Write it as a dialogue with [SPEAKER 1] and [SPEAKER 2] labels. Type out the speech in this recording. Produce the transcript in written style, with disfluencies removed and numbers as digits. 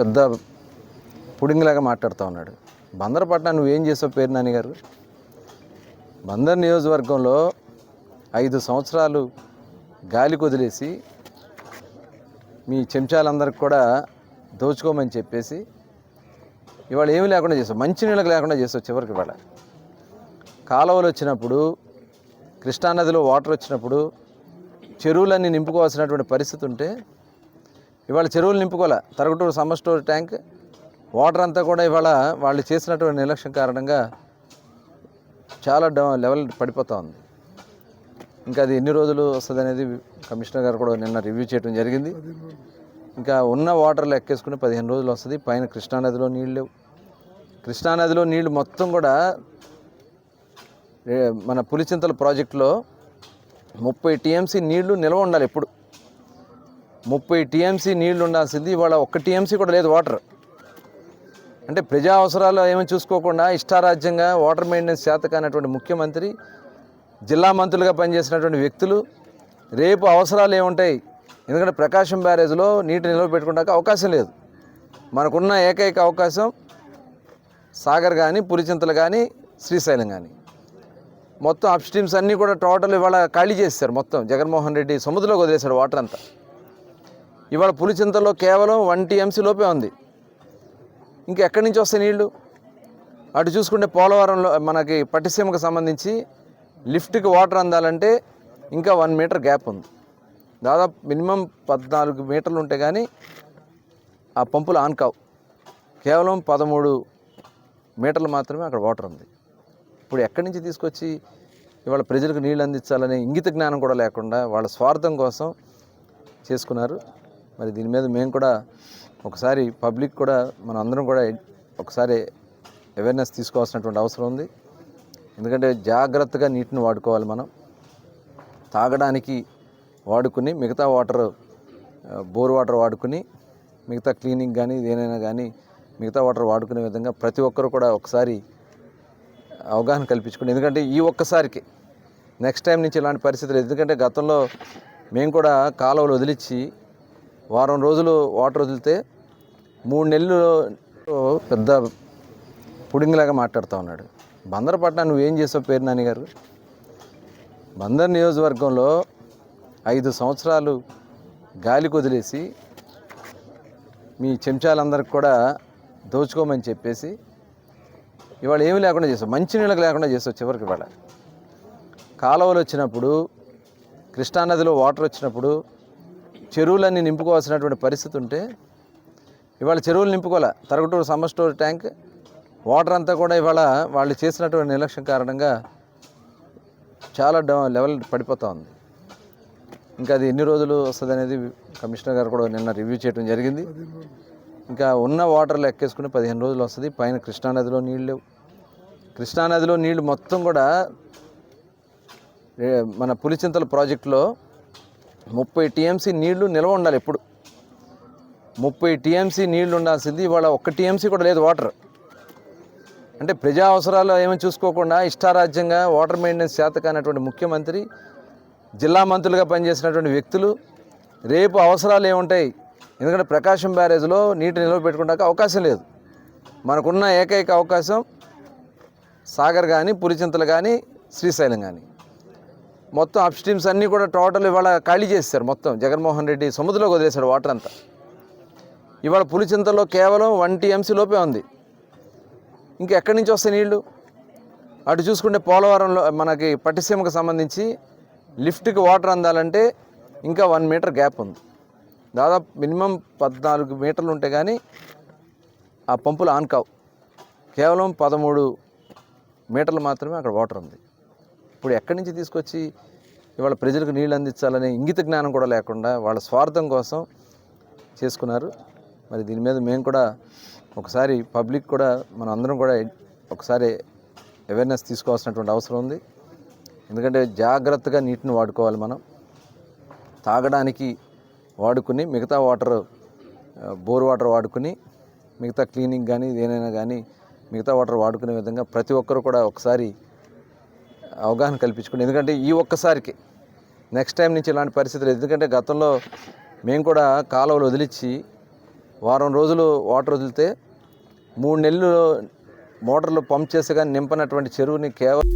[SPEAKER 1] పెద్ద పుడింగిలాగా మాట్లాడుతూ ఉన్నాడు. బందరపట్నం నువ్వేం చేసావు పేరు నాని గారు? బందర్ నియోజకవర్గంలో 5 సంవత్సరాలు గాలికి వదిలేసి మీ చెంచాలందరికి కూడా దోచుకోమని చెప్పేసి ఇవాళ ఏమీ లేకుండా చేసావు, మంచినీళ్ళకి లేకుండా చేసావు. చివరికి ఇవాళ కాలువలు వచ్చినప్పుడు, కృష్ణానదిలో వాటర్ వచ్చినప్పుడు చెరువులన్నీ నింపుకోవాల్సినటువంటి పరిస్థితి ఉంటే ఇవాళ చెరువులు నింపుకోలే. తరగటూరు సమ్మర్ స్టోర్ ట్యాంక్ వాటర్ అంతా కూడా ఇవాళ వాళ్ళు చేసినటువంటి నిర్లక్ష్యం కారణంగా చాలా లెవెల్ పడిపోతూ ఉంది. ఇంకా అది ఎన్ని రోజులు వస్తుంది అనేది కమిషనర్ గారు కూడా నిన్న రివ్యూ చేయడం జరిగింది. ఇంకా ఉన్న వాటర్లు ఎక్కేసుకుని 15 రోజులు వస్తుంది. పైన కృష్ణానదిలో నీళ్ళు లేవు. కృష్ణానదిలో నీళ్లు మొత్తం కూడా మన పులిచింతల ప్రాజెక్టులో 30 టీఎంసీ నీళ్లు నిల్వ ఉండాలి. ఎప్పుడు 30 టీఎంసీ నీళ్లు ఉండాల్సింది ఇవాళ 1 టీఎంసీ కూడా లేదు వాటర్. అంటే ప్రజా అవసరాలు ఏమీ చూసుకోకుండా ఇష్టారాజ్యంగా వాటర్ మెయింటెనెన్స్ చేత కానటువంటి ముఖ్యమంత్రి, జిల్లా మంత్రులుగా పనిచేసినటువంటి వ్యక్తులు రేపు అవసరాలు ఏముంటాయి? ఎందుకంటే ప్రకాశం బ్యారేజ్లో నీటి నిల్వ పెట్టుకోవడానికి అవకాశం లేదు. మనకున్న ఏకైక అవకాశం సాగర్ కానీ, పులిచింతలు కానీ, శ్రీశైలం కానీ. మొత్తం అప్ స్ట్రీమ్స్ అన్నీ కూడా టోటల్ ఇవాళ ఖాళీ చేశారు. మొత్తం జగన్మోహన్ రెడ్డి సముద్రంలోకి వదిలేశాడు వాటర్ అంతా. ఇవాళ పులిచింతల్లో కేవలం 1 టీఎంసీ లోపే ఉంది. ఇంకా ఎక్కడి నుంచి వస్తాయి నీళ్లు? అటు చూసుకుంటే పోలవరంలో మనకి పట్టిసీమకు సంబంధించి లిఫ్ట్కి వాటర్ అందాలంటే ఇంకా 1 మీటర్ గ్యాప్ ఉంది. దాదాపు మినిమం 14 మీటర్లు ఉంటే కానీ ఆ పంపులు ఆన్ కావు. కేవలం 13 మీటర్లు మాత్రమే అక్కడ వాటర్ ఉంది. ఇప్పుడు ఎక్కడి నుంచి తీసుకొచ్చి ఇవాళ ప్రజలకు నీళ్ళు అందించాలనే ఇంగిత జ్ఞానం కూడా లేకుండా వాళ్ళ స్వార్థం కోసం చేసుకున్నారు. మరి దీని మీద మేము కూడా ఒకసారి పబ్లిక్ కూడా మనం అందరం కూడా ఒకసారి అవేర్నెస్ తీసుకోవాల్సినటువంటి అవసరం ఉంది. ఎందుకంటే జాగ్రత్తగా నీటిని వాడుకోవాలి. మనం తాగడానికి వాడుకుని మిగతా వాటర్, బోర్ వాటర్ వాడుకుని మిగతా క్లీనింగ్ కానీ ఏదైనా కానీ మిగతా వాటర్ వాడుకునే విధంగా ప్రతి ఒక్కరు కూడా ఒకసారి అవగాహన కల్పించుకుని, ఎందుకంటే ఈ ఒక్కసారికి నెక్స్ట్ టైం నుంచి ఇలాంటి పరిస్థితులు. ఎందుకంటే గతంలో మేము కూడా కాలువలు వదిలించి వారం రోజులు వాటర్ వదిలితే 3 నెలలు పెద్ద పుడింగిలాగా మాట్లాడుతూ ఉన్నాడు. బందరపట్నం నువ్వేం చేసావు పేరు నాని గారు? బందర్ నియోజకవర్గంలో 5 సంవత్సరాలు గాలికి వదిలేసి మీ చెంచాలందరికి కూడా దోచుకోమని చెప్పేసి ఇవాళ ఏమీ లేకుండా చేసావు, మంచినీళ్ళకి లేకుండా చేసావు. చివరికి ఇవాళ కాలువలు వచ్చినప్పుడు, కృష్ణానదిలో వాటర్ వచ్చినప్పుడు చెరువులన్నీ నింపుకోవాల్సినటువంటి పరిస్థితి ఉంటే ఇవాళ చెరువులు నింపుకోలే. తరగటూరు సమ్మర్ స్టోర్ ట్యాంక్ వాటర్ అంతా కూడా ఇవాళ వాళ్ళు చేసినటువంటి నిర్లక్ష్యం కారణంగా చాలా లెవెల్ పడిపోతూ ఉంది. ఇంకా అది ఎన్ని రోజులు వస్తుంది అనేది కమిషనర్ గారు కూడా నిన్న రివ్యూ చేయడం జరిగింది. ఇంకా ఉన్న వాటర్లు ఎక్కేసుకుని 15 రోజులు వస్తుంది. పైన కృష్ణానదిలో నీళ్ళు లేవు. కృష్ణానదిలో నీళ్లు మొత్తం కూడా మన పులిచింతల ప్రాజెక్టులో 30 టీఎంసీ నీళ్లు నిల్వ ఉండాలి. ఎప్పుడు 30 టీఎంసీ నీళ్లు ఉండాల్సింది ఇవాళ 1 టీఎంసీ కూడా లేదు వాటర్. అంటే ప్రజా అవసరాలు ఏమీ చూసుకోకుండా ఇష్టారాజ్యంగా వాటర్ మెయింటెనెన్స్ చేత కానటువంటి ముఖ్యమంత్రి, జిల్లా మంత్రులుగా పనిచేసినటువంటి వ్యక్తులు రేపు అవసరాలు ఏముంటాయి? ఎందుకంటే ప్రకాశం బ్యారేజ్లో నీటి నిల్వ పెట్టుకోవడానికి అవకాశం లేదు. మనకున్న ఏకైక అవకాశం సాగర్ కానీ, పులిచింతలు కానీ, శ్రీశైలం కానీ. మొత్తం అప్ స్ట్రీమ్స్ అన్నీ కూడా టోటల్ ఇవాళ ఖాళీ చేశారు. మొత్తం జగన్మోహన్ రెడ్డి సముద్రంలోకి వదిలేశాడు వాటర్ అంతా. ఇవాళ పులిచింతల్లో కేవలం 1 టీఎంసీ లోపే ఉంది. ఇంకా ఎక్కడి నుంచి వస్తాయి నీళ్లు? అటు చూసుకుంటే పోలవరంలో మనకి పట్టిసీమకు సంబంధించి లిఫ్ట్కి వాటర్ అందాలంటే ఇంకా 1 మీటర్ గ్యాప్ ఉంది. దాదాపు మినిమం 14 మీటర్లు ఉంటే కానీ ఆ పంపులు ఆన్ కావు. కేవలం 13 మీటర్లు మాత్రమే అక్కడ వాటర్ ఉంది. ఇప్పుడు ఎక్కడి నుంచి తీసుకొచ్చి ఇవాళ ప్రజలకు నీళ్ళు అందించాలనే ఇంగిత జ్ఞానం కూడా లేకుండా వాళ్ళ స్వార్థం కోసం చేసుకున్నారు. మరి దీని మీద మేము కూడా ఒకసారి పబ్లిక్ కూడా మనం అందరం కూడా ఒకసారి అవేర్నెస్ తీసుకోవాల్సినటువంటి అవసరం ఉంది. ఎందుకంటే జాగ్రత్తగా నీటిని వాడుకోవాలి. మనం తాగడానికి వాడుకుని మిగతా వాటర్, బోర్ వాటర్ వాడుకుని మిగతా క్లీనింగ్ కానీ ఏదైనా కానీ మిగతా వాటర్ వాడుకునే విధంగా ప్రతి ఒక్కరు కూడా ఒకసారి అవగాహన కల్పించుకుని, ఎందుకంటే ఈ ఒక్కసారికి నెక్స్ట్ టైం నుంచి ఇలాంటి పరిస్థితులు. ఎందుకంటే గతంలో మేము కూడా కాలువలు వదిలించి వారం రోజులు వాటర్ వదిలితే 3 నెలలు మోటార్లు పంప్ చేసి కానీ నింపనటువంటి చెరువుని కేవలం